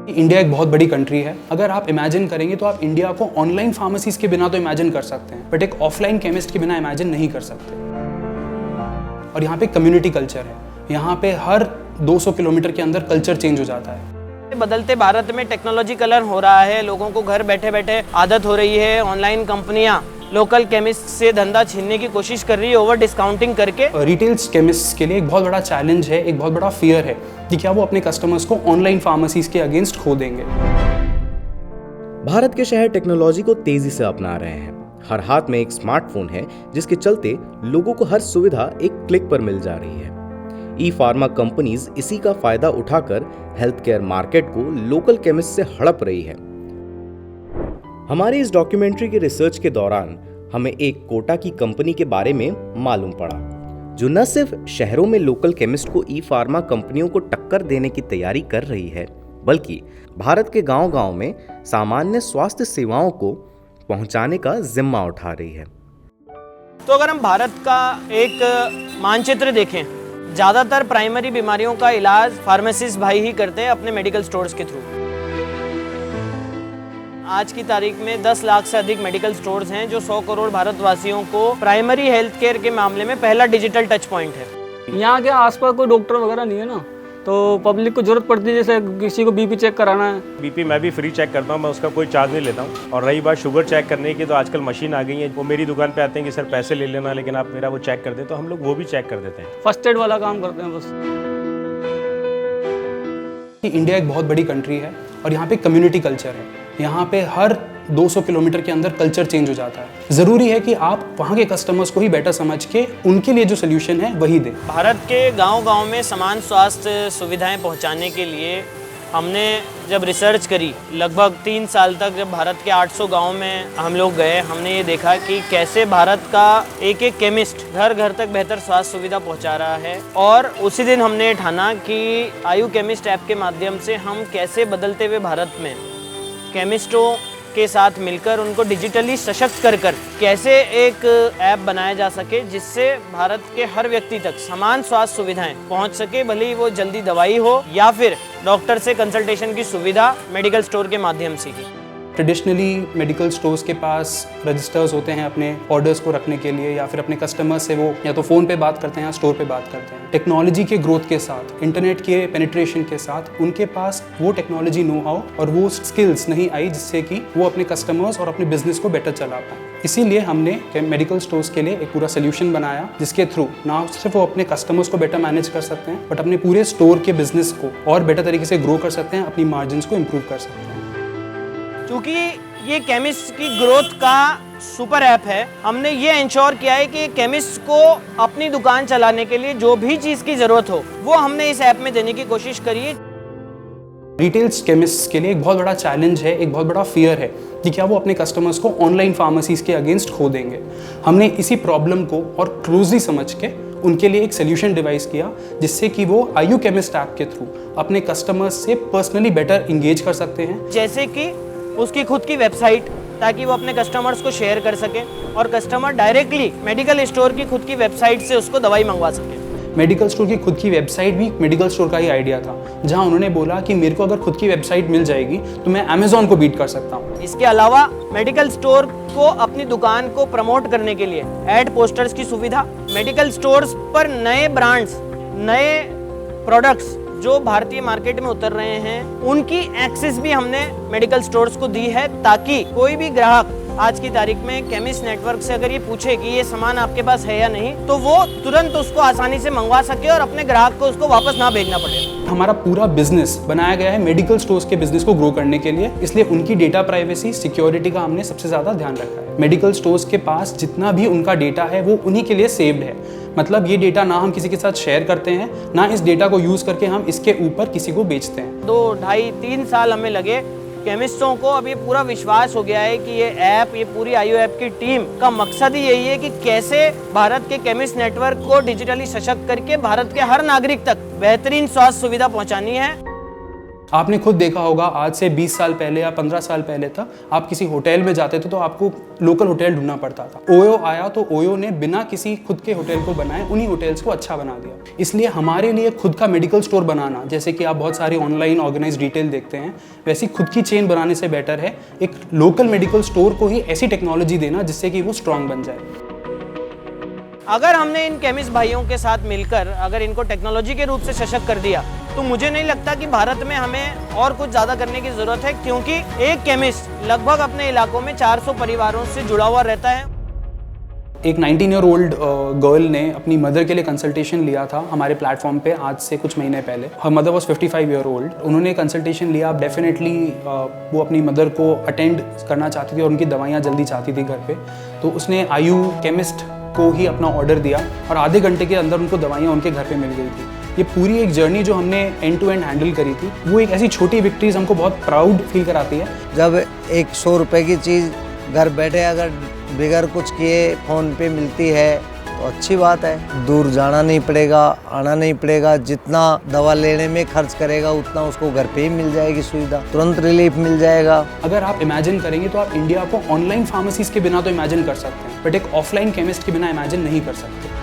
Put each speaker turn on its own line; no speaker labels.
India एक बहुत बड़ी कंट्री है। अगर आप इमेजिन करेंगे तो आप इंडिया को ऑनलाइन फार्मेसीज के बिना तो इमेजिन कर सकते हैं, बट एक ऑफलाइन केमिस्ट के बिना इमेजिन नहीं कर सकते। और यहाँ पे कम्युनिटी कल्चर है। यहाँ पे हर 200 किलोमीटर के अंदर कल्चर चेंज हो जाता है।
बदलते भारत में टेक्नोलॉजी कलर हो रहा है, लोगों को घर बैठे बैठे आदत हो रही है। ऑनलाइन कंपनियां लोकल केमिस्ट से धंधा छीनने की कोशिश कर रही है ओवर डिस्काउंटिंग करके।
रिटेल केमिस्ट के लिए एक बहुत बड़ा चैलेंज है, एक बहुत बड़ा फियर है कि क्या वो अपने कस्टमर्स को ऑनलाइन फार्मेसीज के अगेंस्ट खो देंगे।
भारत के शहर टेक्नोलॉजी को तेजी से अपना रहे हैं। हर हाथ में एक स्मार्टफोन है, जिसके चलते लोगों को हर सुविधा एक क्लिक पर मिल जा रही है। ई फार्मा कंपनीज इसी का फायदा उठाकर हेल्थ केयर मार्केट को लोकल केमिस्ट से हड़प रही है। हमारी इस डॉक्यूमेंट्री के रिसर्च के दौरान हमें एक कोटा की कंपनी के बारे में मालूम पड़ा, जो न सिर्फ शहरों में लोकल केमिस्ट को ई फार्मा कंपनियों को टक्कर देने की तैयारी कर रही है, बल्कि भारत के गांव-गांव में सामान्य स्वास्थ्य सेवाओं को पहुंचाने का जिम्मा उठा रही है।
तो अगर हम भारत का एक मानचित्र देखें, ज़्यादातर प्राइमरी बीमारियों का इलाज फार्मासिस्ट भाई ही करते हैं अपने मेडिकल स्टोर्स के थ्रू। आज की तारीख में 10 लाख से अधिक मेडिकल स्टोर्स हैं, जो 100 करोड़ भारतवासियों को प्राइमरी हेल्थ केयर के मामले में पहला डिजिटल टच पॉइंट है।
यहाँ के आसपास कोई डॉक्टर वगैरह नहीं है ना, तो पब्लिक को जरूरत पड़ती है, जैसे किसी को बीपी चेक कराना है।
बीपी मैं भी फ्री चेक करता हूँ, मैं उसका कोई चार्ज नहीं लेता हूँ। और रही बात शुगर चेक करने की, तो आजकल मशीन आ गई है, वो मेरी दुकान पे आते हैं कि सर पैसे ले लेना, लेकिन आप मेरा वो चेक कर दे, तो हम लोग वो भी चेक कर देते हैं।
फर्स्ट एड वाला काम करते हैं बस।
इंडिया एक बहुत बड़ी कंट्री है और यहाँ पे कम्युनिटी कल्चर है। यहाँ पे हर 200 किलोमीटर के अंदर कल्चर चेंज हो जाता है। ज़रूरी है कि आप वहाँ के कस्टमर्स को ही बेटर समझ के उनके लिए जो सोल्यूशन है वही दें।
भारत के गांव-गांव में समान स्वास्थ्य सुविधाएं पहुंचाने के लिए हमने जब रिसर्च करी, लगभग 3 साल तक जब भारत के 800 गांव में हम लोग गए, हमने ये देखा कि कैसे भारत का एक एक केमिस्ट घर घर तक बेहतर स्वास्थ्य सुविधा पहुंचा रहा है। और उसी दिन हमने ठाना कि आयु केमिस्ट ऐप के माध्यम से हम कैसे बदलते हुए भारत में केमिस्टों के साथ मिलकर उनको डिजिटली सशक्त कर कैसे एक ऐप बनाया जा सके, जिससे भारत के हर व्यक्ति तक समान स्वास्थ्य सुविधाएं पहुंच सके, भले ही वो जल्दी दवाई हो या फिर डॉक्टर से कंसल्टेशन की सुविधा मेडिकल स्टोर के माध्यम से की।
ट्रेडिशनली मेडिकल स्टोर्स के पास रजिस्टर्स होते हैं अपने ऑर्डर्स को रखने के लिए, या फिर अपने कस्टमर से वो या तो फ़ोन पे बात करते हैं या स्टोर पे बात करते हैं। टेक्नोलॉजी के ग्रोथ के साथ, इंटरनेट के पेनिट्रेशन के साथ उनके पास वो टेक्नोलॉजी नो हाउ और वो स्किल्स नहीं आई जिससे कि वो अपने कस्टमर्स और अपने बिजनेस को बेटर चला पाएँ। इसीलिए हमने मेडिकल स्टोर्स के लिए एक पूरा सोल्यूशन बनाया, जिसके थ्रू ना सिर्फ वो अपने कस्टमर्स को बेटर मैनेज कर सकते हैं, बट अपने पूरे स्टोर के बिजनेस को और बेटर तरीके से ग्रो कर सकते हैं, अपनी मार्जिन्स को इम्प्रूव कर सकते हैं।
क्योंकि ये केमिस्ट की ग्रोथ का सुपर ऐप है, हमने ये इंश्योर किया है कि केमिस्ट को अपनी दुकान चलाने के लिए जो भी चीज़ की ज़रूरत हो वो हमने इस ऐप में देने की कोशिश करी है।
रिटेल केमिस्ट के लिए एक बहुत बड़ा चैलेंज है, एक बहुत बड़ा फियर है कि क्या वो अपने कस्टमर्स को ऑनलाइन फार्मेसीज के अगेंस्ट खो देंगे। हमने इसी प्रॉब्लम को और क्लोजली समझ के उनके लिए एक सोल्यूशन डिवाइस किया, जिससे कि वो आयु केमिस्ट ऐप के थ्रू अपने कस्टमर्स से पर्सनली बेटर इंगेज कर सकते हैं।
जैसे कि उसकी खुद की वेबसाइट, ताकि वो अपने कस्टमर्स को शेयर कर सके और कस्टमर डायरेक्टली मेडिकल स्टोर की खुद की वेबसाइट से उसको दवाई मंगवा सके।
मेडिकल स्टोर की खुद की वेबसाइट भी मेडिकल स्टोर का ही आइडिया था, जहां उन्होंने बोला कि मेरे को अगर खुद की वेबसाइट मिल जाएगी तो मैं अमेज़ॉन को बीट कर सकता हूं।
इसके अलावा मेडिकल स्टोर को अपनी दुकान को प्रमोट करने के लिए एड पोस्टर्स की सुविधा, मेडिकल स्टोर्स पर नए ब्रांड्स, नए प्रोडक्ट्स जो भारतीय मार्केट में उतर रहे हैं, उनकी एक्सेस भी हमने मेडिकल स्टोर्स को दी है, ताकि कोई भी ग्राहक आज की तारीख में केमिस्ट नेटवर्क से अगर ये पूछे कि ये सामान आपके पास है या नहीं, तो वो तुरंत उसको आसानी से मंगवा सके और अपने ग्राहक को उसको वापस ना भेजना पड़े।
हमारा पूरा बिजनेस बनाया गया है मेडिकल स्टोर्स के बिजनेस को ग्रो करने के लिए, इसलिए उनकी डेटा प्राइवेसी, सिक्योरिटी का हमने सबसे ज़्यादा ध्यान रखा है। मेडिकल स्टोर्स के पास जितना भी उनका डेटा है वो उन्हीं के लिए सेव्ड है। मतलब ये डेटा ना हम किसी के साथ शेयर करते हैं, ना इस डेटा को यूज़ करके हम इसके ऊपर किसी को बेचते हैं।
2, 2.5, 3 साल हमें लगे। केमिस्टों को अब ये पूरा विश्वास हो गया है कि ये ऐप, ये पूरी आयु ऐप की टीम का मकसद ही यही है कि कैसे भारत के केमिस्ट नेटवर्क को डिजिटली सशक्त करके भारत के हर नागरिक तक बेहतरीन स्वास्थ्य सुविधा पहुंचानी है।
आपने खुद देखा होगा आज से 20 साल पहले या 15 साल पहले तक आप किसी होटल में जाते थे तो आपको लोकल होटल ढूंढना पड़ता था। ओयो आया तो ओयो ने बिना किसी खुद के होटल को बनाए उन्हीं होटल्स को अच्छा बना दिया। इसलिए हमारे लिए खुद का मेडिकल स्टोर बनाना, जैसे कि आप बहुत सारे ऑनलाइन ऑर्गेनाइज रिटेल देखते हैं, वैसी खुद की चेन बनाने से बेटर है एक लोकल मेडिकल स्टोर को ही ऐसी टेक्नोलॉजी देना जिससे कि वो स्ट्रांग बन जाए।
अगर हमने इन केमिस्ट भाइयों के साथ मिलकर अगर इनको टेक्नोलॉजी के रूप से सशक्त कर दिया तो मुझे नहीं लगता कि भारत में हमें और कुछ ज़्यादा करने की ज़रूरत है, क्योंकि एक केमिस्ट लगभग अपने इलाकों में 400 परिवारों से जुड़ा हुआ रहता है।
एक 19-year-old गर्ल ने अपनी मदर के लिए कंसल्टेशन लिया था हमारे प्लेटफॉर्म पे आज से कुछ महीने पहले। Her mother was 55-year-old। उन्होंने कंसल्टेशन लिया। अब डेफिनेटली वो अपनी मदर को अटेंड करना चाहती थी और उनकी दवाइयाँ जल्दी चाहती थी घर पे, तो उसने आयु केमिस्ट को ही अपना ऑर्डर दिया और आधे घंटे के अंदर उनको दवाइयाँ उनके घर पे मिल गई थी। ये पूरी एक जर्नी जो हमने एंड टू एंड हैंडल करी थी, वो एक ऐसी छोटी विक्ट्रीज हमको बहुत प्राउड फील कराती है।
जब 100 रुपए की चीज़ घर बैठे अगर बगैर कुछ किए फ़ोन पे मिलती है तो अच्छी बात है। दूर जाना नहीं पड़ेगा, आना नहीं पड़ेगा, जितना दवा लेने में खर्च करेगा उतना उसको घर पे ही मिल जाएगी सुविधा, तुरंत रिलीफ मिल जाएगा।
अगर आप इमेजिन करेंगे तो आप इंडिया को ऑनलाइन फार्मेसीज के बिना तो इमेजिन कर सकते हैं, बट एक ऑफलाइन केमिस्ट के बिना इमेजिन नहीं कर सकते।